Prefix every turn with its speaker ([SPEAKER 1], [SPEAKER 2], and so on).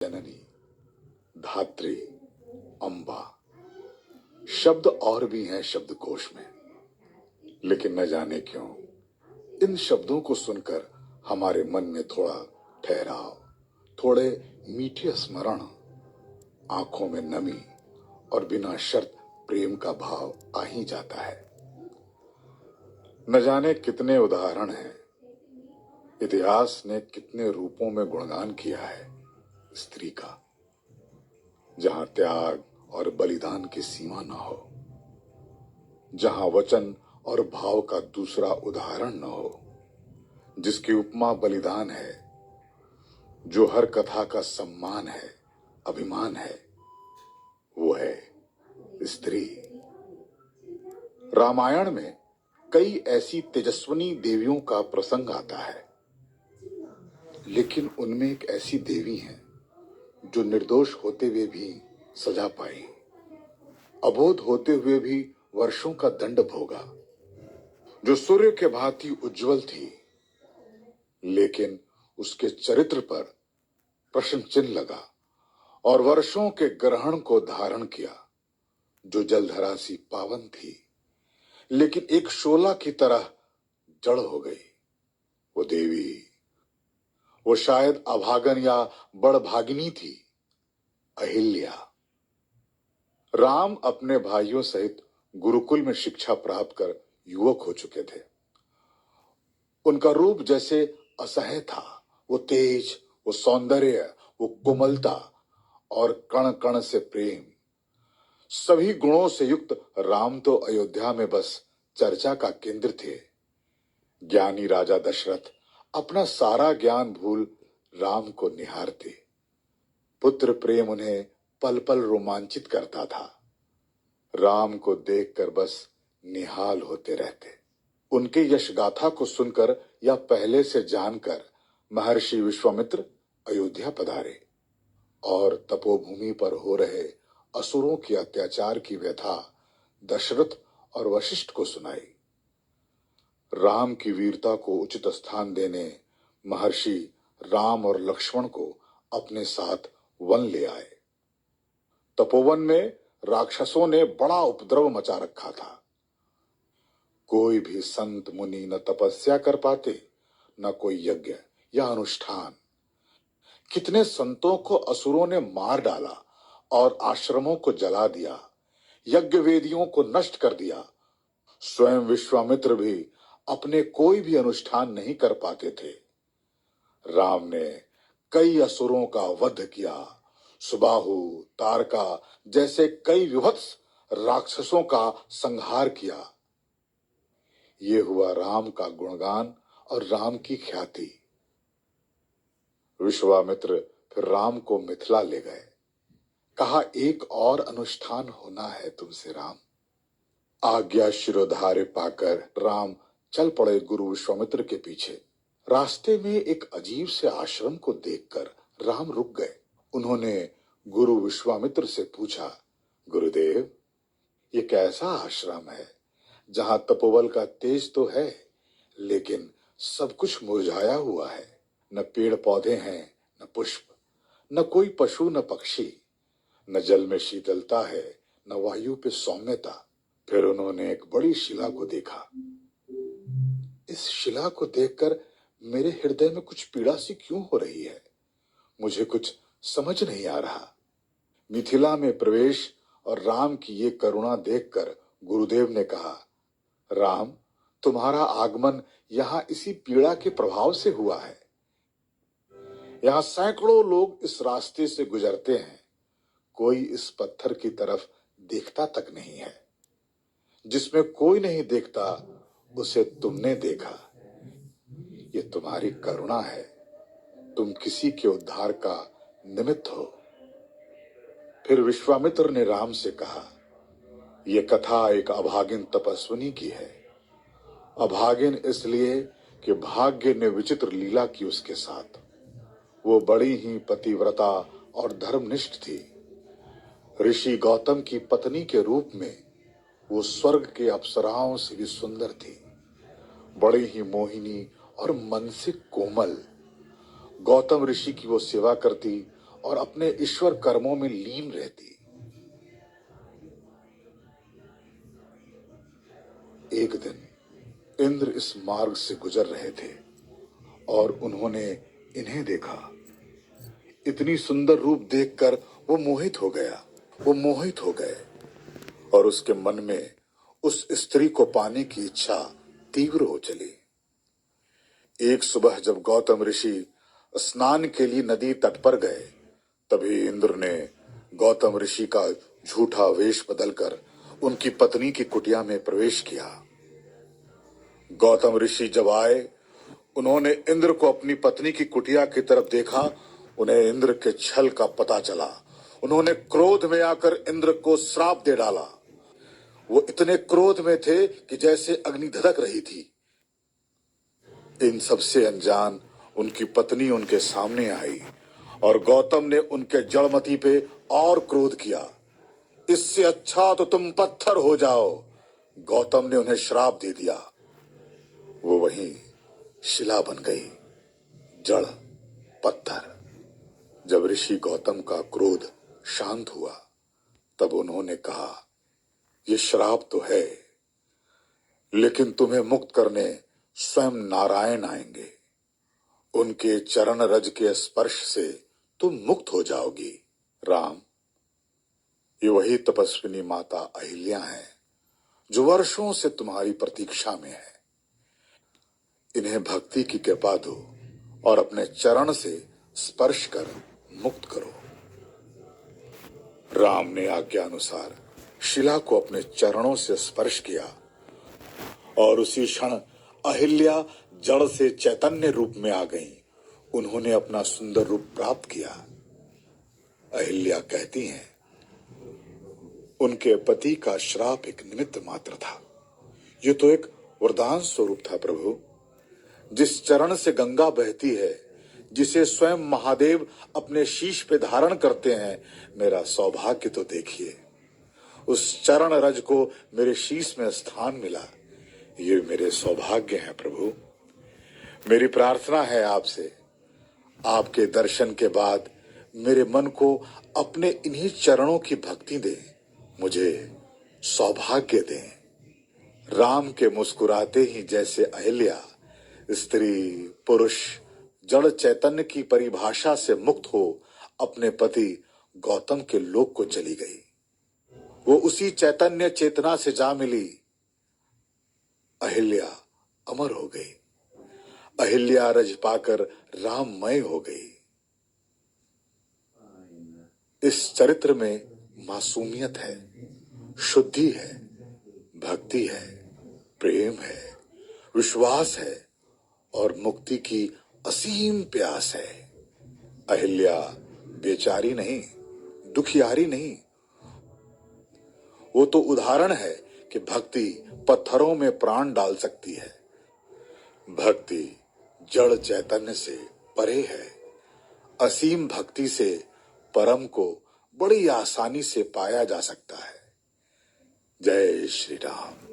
[SPEAKER 1] जननी, धात्री, अम्बा, शब्द और भी हैं शब्दकोश में, लेकिन न जाने क्यों इन शब्दों को सुनकर हमारे मन में थोड़ा ठहराव, थोड़े मीठे स्मरण, आंखों में नमी और बिना शर्त प्रेम का भाव आ ही जाता है। न जाने कितने उदाहरण हैं, इतिहास ने कितने रूपों में गुणगान किया है स्त्री का, जहां त्याग और बलिदान की सीमा न हो, जहां वचन और भाव का दूसरा उदाहरण न हो, जिसकी उपमा बलिदान है, जो हर कथा का सम्मान है, अभिमान है, वो है स्त्री। रामायण में कई ऐसी तेजस्विनी देवियों का प्रसंग आता है, लेकिन उनमें एक ऐसी देवी है जो निर्दोष होते हुए भी सजा पाई, अबोध होते हुए भी वर्षों का दंड भोगा, जो सूर्य के भांति उज्जवल थी, लेकिन उसके चरित्र पर प्रश्न चिन्ह लगा और वर्षों के ग्रहण को धारण किया, जो जलधरा सी पावन थी, लेकिन एक शोला की तरह जड़ हो गई। वो देवी, वो शायद अभागन या बड़भागिनी थी, अहिल्या। राम अपने भाइयों सहित गुरुकुल में शिक्षा प्राप्त कर युवक हो चुके थे। उनका रूप जैसे असह्य था, वो तेज, वो सौंदर्य, वो कोमलता और कण कण से प्रेम, सभी गुणों से युक्त राम तो अयोध्या में बस चर्चा का केंद्र थे। ज्ञानी राजा दशरथ अपना सारा ज्ञान भूल राम को निहारते। पुत्र प्रेम उन्हें पल पल रोमांचित करता था। राम को देखकर बस निहाल होते रहते। उनके यश गाथा को सुनकर या पहले से जानकर महर्षि विश्वामित्र अयोध्या पधारे और तपोभूमि पर हो रहे असुरों के अत्याचार की व्यथा दशरथ और वशिष्ठ को सुनाई। राम की वीरता को उचित स्थान देने महर्षि राम और लक्ष्मण को अपने साथ वन ले आए। तपोवन में राक्षसों ने बड़ा उपद्रव मचा रखा था। कोई भी संत मुनि न तपस्या कर पाते, न कोई यज्ञ या अनुष्ठान। कितने संतों को असुरों ने मार डाला और आश्रमों को जला दिया, यज्ञ वेदियों को नष्ट कर दिया। स्वयं विश्वामित्र भी अपने कोई भी अनुष्ठान नहीं कर पाते थे। राम ने कई असुरों का वध किया। सुबाहु, तारका जैसे कई विभत्स राक्षसों का संहार किया। ये हुआ राम का गुणगान और राम की ख्याति। विश्वामित्र फिर राम को मिथिला ले गए। कहा, एक और अनुष्ठान होना है तुमसे राम। आज्ञा शिरोधार्य पाकर राम चल पड़े गुरु विश्वामित्र के पीछे। रास्ते में एक अजीब से आश्रम को देखकर राम रुक गए। उन्होंने गुरु विश्वामित्र से पूछा, गुरुदेव, ये कैसा आश्रम है जहां तपोबल का तेज तो है, लेकिन सब कुछ मुरझाया हुआ है। न पेड़ पौधे हैं, न पुष्प, न कोई पशु, न पक्षी, न जल में शीतलता है, न वायु पे सौम्यता। फिर उन्होंने एक बड़ी शिला को देखा। इस शिला को देखकर मेरे हृदय में कुछ पीड़ा सी क्यों हो रही है, मुझे कुछ समझ नहीं आ रहा। मिथिला में प्रवेश और राम की ये करुणा देखकर गुरुदेव ने कहा, राम, तुम्हारा आगमन यहाँ इसी पीड़ा के प्रभाव से हुआ है। यहाँ सैकड़ों लोग इस रास्ते से गुजरते हैं, कोई इस पत्थर की तरफ देखता तक नहीं है। जिसमें कोई नहीं देखता उसे तुमने देखा। ये तुम्हारी करुणा है, तुम किसी के उद्धार का निमित्त हो। फिर विश्वामित्र ने राम से कहा, यह कथा एक अभागिन तपस्विनी की है। अभागिन इसलिए कि भाग्य ने विचित्र लीला की उसके साथ। वो बड़ी ही पतिव्रता और धर्मनिष्ठ थी। ऋषि गौतम की पत्नी के रूप में वो स्वर्ग के अप्सराओं से भी सुंदर थी, बड़ी ही मोहिनी और मन से कोमल। गौतम ऋषि की वो सेवा करती और अपने ईश्वर कर्मों में लीन रहती। एक दिन इंद्र इस मार्ग से गुजर रहे थे और उन्होंने इन्हें देखा। इतनी सुंदर रूप देखकर वो मोहित हो गए और उसके मन में उस स्त्री को पाने की इच्छा तीव्र हो चली। एक सुबह जब गौतम ऋषि स्नान के लिए नदी तट पर गए, तभी इंद्र ने गौतम ऋषि का झूठा वेश बदलकर उनकी पत्नी की कुटिया में प्रवेश किया। गौतम ऋषि जब आए, उन्होंने इंद्र को अपनी पत्नी की कुटिया की तरफ देखा। उन्हें इंद्र के छल का पता चला। उन्होंने क्रोध में आकर इंद्र को श्राप दे डाला। वो इतने क्रोध में थे कि जैसे अग्नि धधक रही थी। इन सबसे अनजान उनकी पत्नी उनके सामने आई और गौतम ने उनके जड़मती पे और क्रोध किया। इससे अच्छा तो तुम पत्थर हो जाओ। गौतम ने उन्हें श्राप दे दिया। वो वहीं शिला बन गई, जड़, पत्थर। जब ऋषि गौतम का क्रोध शांत हुआ, तब उन्होंने कहा, ये श्राप तो है, लेकिन तुम्हें मुक्त करने स्वयं नारायण आएंगे। उनके चरण रज के स्पर्श से तुम मुक्त हो जाओगी। राम, ये वही तपस्विनी माता अहिल्या है जो वर्षों से तुम्हारी प्रतीक्षा में है। इन्हें भक्ति की कृपा दो और अपने चरण से स्पर्श कर मुक्त करो। राम ने आज्ञा अनुसार शिला को अपने चरणों से स्पर्श किया और उसी क्षण अहिल्या जड़ से चैतन्य रूप में आ गईं। उन्होंने अपना सुंदर रूप प्राप्त किया। अहिल्या कहती हैं, उनके पति का श्राप एक निमित्त मात्र था। ये तो एक वरदान स्वरूप था प्रभु। जिस चरण से गंगा बहती है, जिसे स्वयं महादेव अपने शीश पे धारण करते हैं, मेरा सौभाग्य तो देखिए। उस चरण रज को मेरे शीश में स्थान मिला। ये मेरे सौभाग्य हैं प्रभु। मेरी प्रार्थना है आपसे, आपके दर्शन के बाद मेरे मन को अपने इन्हीं चरणों की भक्ति दें, मुझे सौभाग्य दें। राम के मुस्कुराते ही जैसे अहिल्या स्त्री पुरुष जड़ चैतन्य की परिभाषा से मुक्त हो अपने पति गौतम के लोक को चली गई। वो उसी चैतन्य चेतना से जा मिली। अहिल्या अमर हो गई। अहिल्या रज पाकर राममय हो गई। इस चरित्र में मासूमियत है, शुद्धि है, भक्ति है, प्रेम है, विश्वास है और मुक्ति की असीम प्यास है। अहिल्या बेचारी नहीं, दुखियारी नहीं, वो तो उदाहरण है कि भक्ति पत्थरों में प्राण डाल सकती है। भक्ति जड़ चैतन्य से परे है। असीम भक्ति से परम को बड़ी आसानी से पाया जा सकता है। जय श्री राम।